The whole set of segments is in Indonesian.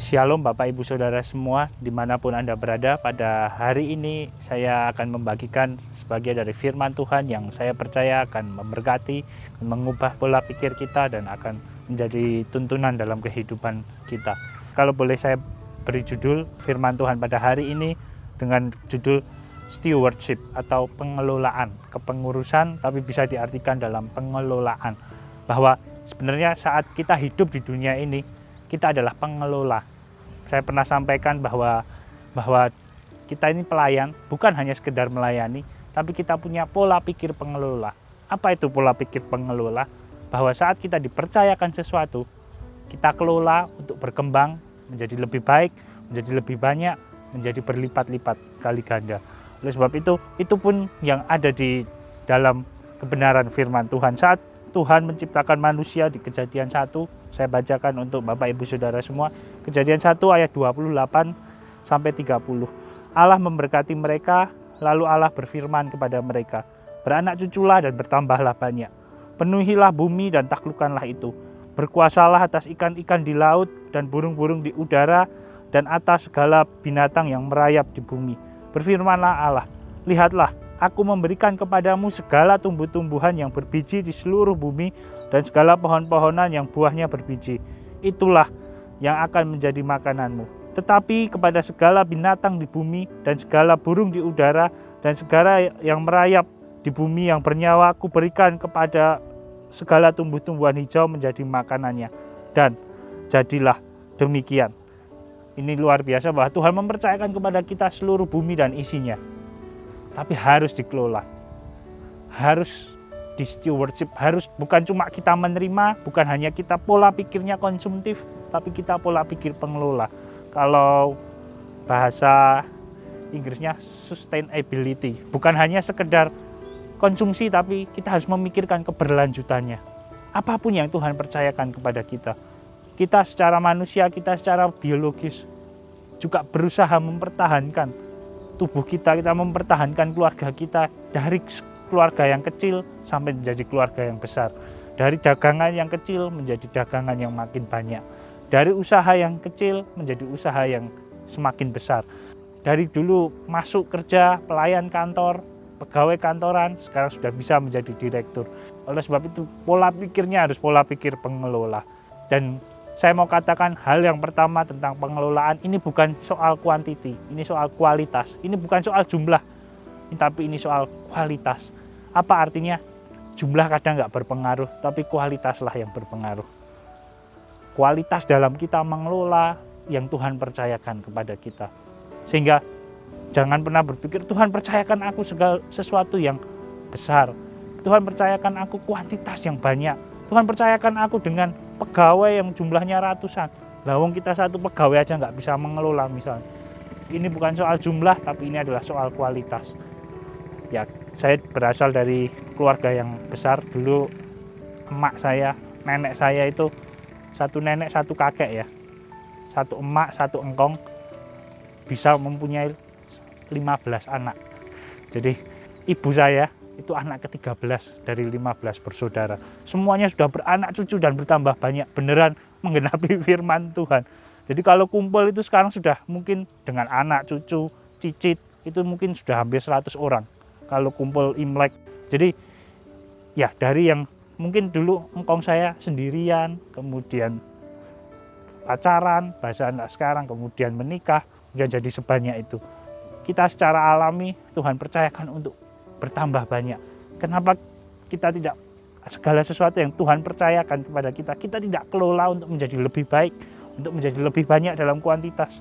Shalom Bapak Ibu Saudara semua dimanapun Anda berada. Pada hari ini saya akan membagikan sebagian dari firman Tuhan yang saya percaya akan memberkati, mengubah pola pikir kita dan akan menjadi tuntunan dalam kehidupan kita. Kalau boleh saya beri judul firman Tuhan pada hari ini dengan judul stewardship atau pengelolaan, kepengurusan, tapi bisa diartikan dalam pengelolaan. Bahwa sebenarnya saat kita hidup di dunia ini, kita adalah pengelola. Saya pernah sampaikan bahwa kita ini pelayan, bukan hanya sekedar melayani, tapi kita punya pola pikir pengelola. Apa itu pola pikir pengelola? Bahwa saat kita dipercayakan sesuatu, kita kelola untuk berkembang, menjadi lebih baik, menjadi lebih banyak, menjadi berlipat-lipat kali ganda. Oleh sebab itu pun yang ada di dalam kebenaran firman Tuhan. Saat Tuhan menciptakan manusia di Kejadian 1, saya bacakan untuk Bapak Ibu Saudara semua. Kejadian 1 ayat 28 sampai 30. Allah memberkati mereka, lalu Allah berfirman kepada mereka, "Beranak cuculah dan bertambahlah banyak. Penuhilah bumi dan taklukkanlah itu. Berkuasalah atas ikan-ikan di laut dan burung-burung di udara dan atas segala binatang yang merayap di bumi." Berfirmanlah Allah, "Lihatlah, Aku memberikan kepadamu segala tumbuh-tumbuhan yang berbiji di seluruh bumi dan segala pohon-pohonan yang buahnya berbiji. Itulah yang akan menjadi makananmu. Tetapi kepada segala binatang di bumi dan segala burung di udara dan segala yang merayap di bumi yang bernyawa, Aku berikan kepada segala tumbuh-tumbuhan hijau menjadi makanannya." Dan jadilah demikian. Ini luar biasa bahwa Tuhan mempercayakan kepada kita seluruh bumi dan isinya. Tapi harus dikelola, harus di stewardship, harus bukan cuma kita menerima, bukan hanya kita pola pikirnya konsumtif, tapi kita pola pikir pengelola. Kalau bahasa Inggrisnya sustainability, bukan hanya sekedar konsumsi, tapi kita harus memikirkan keberlanjutannya. Apapun yang Tuhan percayakan kepada kita, kita secara manusia, kita secara biologis juga berusaha mempertahankan tubuh kita mempertahankan keluarga kita dari keluarga yang kecil sampai menjadi keluarga yang besar. Dari dagangan yang kecil menjadi dagangan yang makin banyak. Dari usaha yang kecil menjadi usaha yang semakin besar. Dari dulu masuk kerja, pelayan kantor, pegawai kantoran, sekarang sudah bisa menjadi direktur. Oleh sebab itu pola pikirnya harus pola pikir pengelola. Dan saya mau katakan hal yang pertama tentang pengelolaan, ini bukan soal kuantiti, ini soal kualitas. Ini bukan soal jumlah, tapi ini soal kualitas. Apa artinya? Jumlah kadang nggak berpengaruh, tapi kualitaslah yang berpengaruh. Kualitas dalam kita mengelola yang Tuhan percayakan kepada kita. Sehingga jangan pernah berpikir, Tuhan percayakan aku segala sesuatu yang besar. Tuhan percayakan aku kuantitas yang banyak. Tuhan percayakan aku dengan pegawai yang jumlahnya ratusan. Lawang kita satu pegawai aja nggak bisa mengelola misalnya. Ini bukan soal jumlah, tapi ini adalah soal kualitas. Ya, saya berasal dari keluarga yang besar. Dulu emak saya, nenek saya itu satu nenek satu kakek ya. Satu emak, satu engkong bisa mempunyai 15 anak. Jadi ibu saya itu anak ke-13 dari 15 bersaudara. Semuanya sudah beranak cucu dan bertambah banyak, beneran menggenapi firman Tuhan. Jadi kalau kumpul itu sekarang sudah mungkin dengan anak cucu, cicit, itu mungkin sudah hampir 100 orang kalau kumpul Imlek. Jadi ya dari yang mungkin dulu engkong saya sendirian, kemudian pacaran, bahasa anak sekarang, kemudian menikah, kemudian jadi sebanyak itu. Kita secara alami Tuhan percayakan untuk bertambah banyak. Kenapa kita tidak segala sesuatu yang Tuhan percayakan kepada kita tidak kelola untuk menjadi lebih baik, untuk menjadi lebih banyak dalam kuantitas.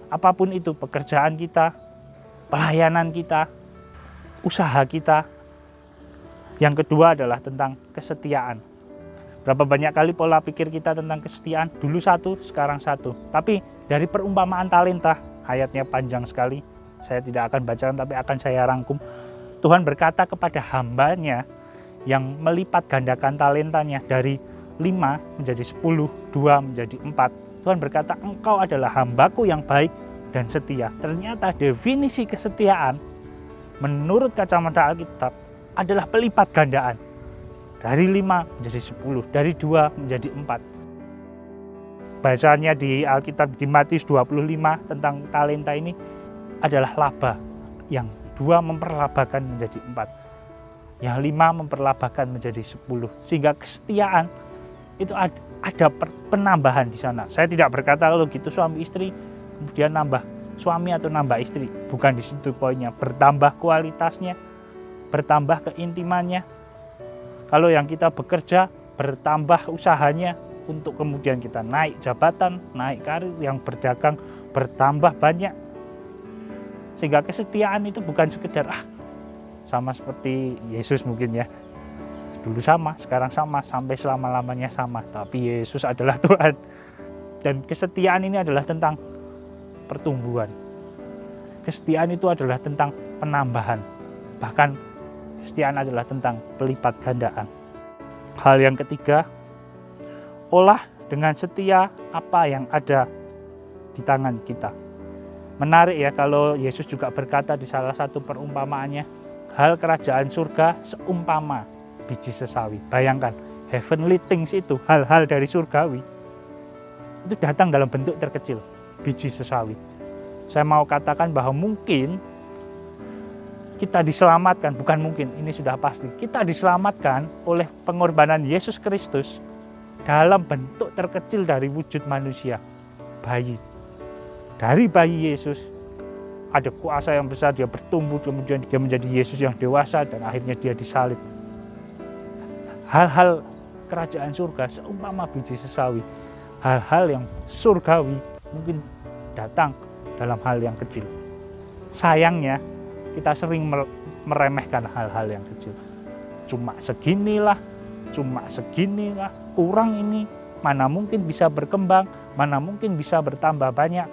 Apapun itu, pekerjaan kita, pelayanan kita, usaha kita. Yang kedua adalah tentang kesetiaan. Berapa banyak kali pola pikir kita tentang kesetiaan, dulu satu, sekarang satu. Tapi dari perumpamaan talenta, ayatnya panjang sekali, saya tidak akan bacakan tapi akan saya rangkum. Tuhan berkata kepada hambanya yang melipat gandakan talentanya dari 5 menjadi 10, 2 menjadi 4. Tuhan berkata, "Engkau adalah hambaku yang baik dan setia." Ternyata definisi kesetiaan menurut kacamata Alkitab adalah pelipat gandaan. Dari 5 menjadi 10, dari 2 menjadi 4. Bahasanya di Alkitab di Matius 25 tentang talenta ini adalah laba, yang 2 memperlabakan menjadi 4, yang 5 memperlabakan menjadi 10, sehingga kesetiaan itu ada penambahan di sana. Saya tidak berkata kalau gitu suami istri kemudian nambah suami atau nambah istri, bukan di situ poinnya. Bertambah kualitasnya, bertambah keintimannya. Kalau yang kita bekerja, bertambah usahanya untuk kemudian kita naik jabatan, naik karir. Yang berdagang bertambah banyak, sehingga kesetiaan itu bukan sekedar sama seperti Yesus mungkin ya, dulu sama, sekarang sama, sampai selama-lamanya sama. Tapi Yesus adalah Tuhan, dan kesetiaan ini adalah tentang pertumbuhan. Kesetiaan itu adalah tentang penambahan, bahkan kesetiaan adalah tentang pelipat gandaan. Hal yang ketiga, olah dengan setia apa yang ada di tangan kita. Menarik ya, kalau Yesus juga berkata di salah satu perumpamaannya, hal kerajaan surga seumpama biji sesawi. Bayangkan, heavenly things itu, hal-hal dari surgawi, itu datang dalam bentuk terkecil, biji sesawi. Saya mau katakan bahwa mungkin kita diselamatkan, bukan mungkin, ini sudah pasti. Kita diselamatkan oleh pengorbanan Yesus Kristus dalam bentuk terkecil dari wujud manusia, bayi. Dari bayi Yesus ada kuasa yang besar, dia bertumbuh, kemudian dia menjadi Yesus yang dewasa, dan akhirnya dia disalib. Hal-hal kerajaan surga seumpama biji sesawi. Hal-hal yang surgawi mungkin datang dalam hal yang kecil. Sayangnya kita sering meremehkan hal-hal yang kecil. Cuma seginilah, kurang ini, mana mungkin bisa berkembang, mana mungkin bisa bertambah banyak.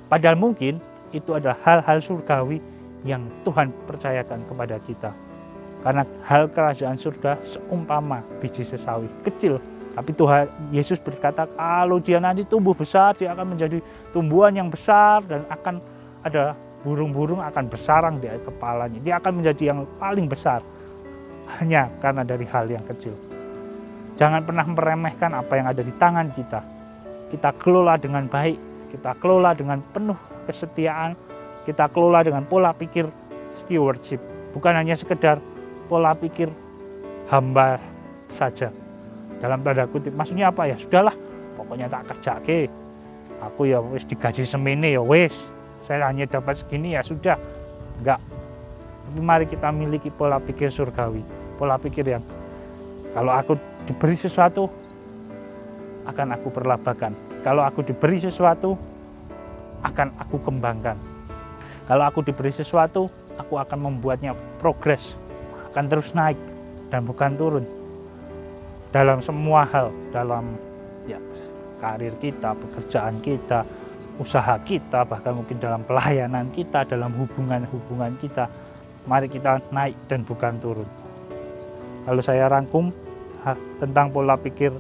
Padahal mungkin itu adalah hal-hal surgawi yang Tuhan percayakan kepada kita. Karena hal kerajaan surga seumpama biji sesawi, kecil. Tapi Tuhan Yesus berkata, kalau dia nanti tumbuh besar, dia akan menjadi tumbuhan yang besar, dan akan ada burung-burung akan bersarang di kepalanya. Dia akan menjadi yang paling besar, hanya karena dari hal yang kecil. Jangan pernah meremehkan apa yang ada di tangan kita. Kita kelola dengan baik, kita kelola dengan penuh kesetiaan, kita kelola dengan pola pikir stewardship. Bukan hanya sekedar pola pikir hamba saja. Dalam tanda kutip, maksudnya apa ya? Sudahlah, pokoknya tak kerja ke. Aku ya wis digaji semene ya wis. Saya hanya dapat segini ya sudah. Enggak. Tapi mari kita miliki pola pikir surgawi. Pola pikir yang kalau aku diberi sesuatu, akan aku perlabakan. Kalau aku diberi sesuatu, akan aku kembangkan. Kalau aku diberi sesuatu, aku akan membuatnya progres. Akan terus naik dan bukan turun. Dalam semua hal, dalam karir kita, pekerjaan kita, usaha kita, bahkan mungkin dalam pelayanan kita, dalam hubungan-hubungan kita, mari kita naik dan bukan turun. Kalau saya rangkum tentang pola pikir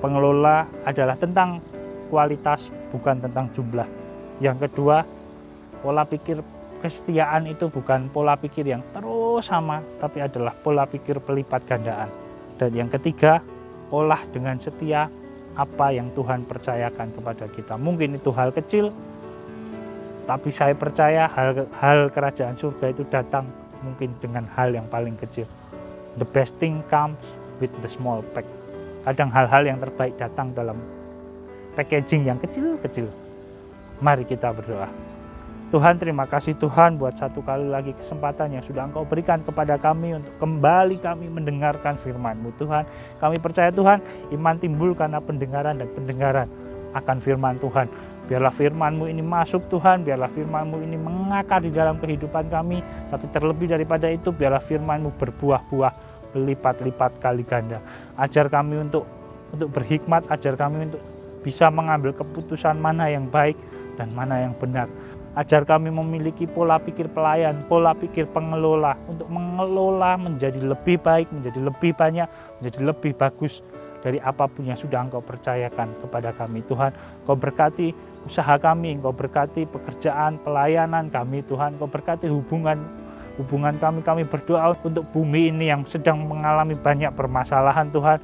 pengelola adalah tentang kualitas, bukan tentang jumlah. Yang kedua, pola pikir kesetiaan itu bukan pola pikir yang terus sama, tapi adalah pola pikir pelipat gandaan. Dan yang ketiga, olah dengan setia apa yang Tuhan percayakan kepada kita. Mungkin itu hal kecil, tapi saya percaya hal kerajaan surga itu datang mungkin dengan hal yang paling kecil. The best thing comes with the small pack. Kadang hal-hal yang terbaik datang dalam packaging yang kecil-kecil. Mari kita berdoa. Tuhan, terima kasih Tuhan buat satu kali lagi kesempatan yang sudah Engkau berikan kepada kami untuk kembali kami mendengarkan firman-Mu Tuhan. Kami percaya Tuhan, iman timbul karena pendengaran dan pendengaran akan firman Tuhan. Biarlah firman-Mu ini masuk Tuhan, biarlah firman-Mu ini mengakar di dalam kehidupan kami. Tapi terlebih daripada itu, biarlah firman-Mu berbuah-buah berlipat-lipat kali ganda. Ajar kami untuk berhikmat, ajar kami untuk bisa mengambil keputusan mana yang baik dan mana yang benar. Ajar kami memiliki pola pikir pelayan, pola pikir pengelola untuk mengelola menjadi lebih baik, menjadi lebih banyak, menjadi lebih bagus dari apapun yang sudah Engkau percayakan kepada kami. Tuhan, Engkau berkati usaha kami, Engkau berkati pekerjaan, pelayanan kami Tuhan, Engkau berkati hubungan kami berdoa untuk bumi ini yang sedang mengalami banyak permasalahan Tuhan.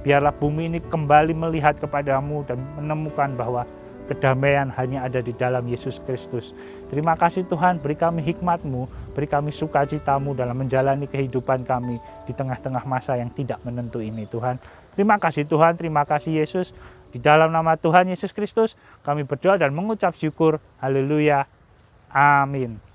Biarlah bumi ini kembali melihat kepadamu dan menemukan bahwa kedamaian hanya ada di dalam Yesus Kristus. Terima kasih Tuhan, beri kami hikmat-Mu, beri kami sukacita-Mu dalam menjalani kehidupan kami di tengah-tengah masa yang tidak menentu ini Tuhan. Terima kasih Tuhan, terima kasih Yesus. Di dalam nama Tuhan Yesus Kristus kami berdoa dan mengucap syukur. Haleluya. Amin.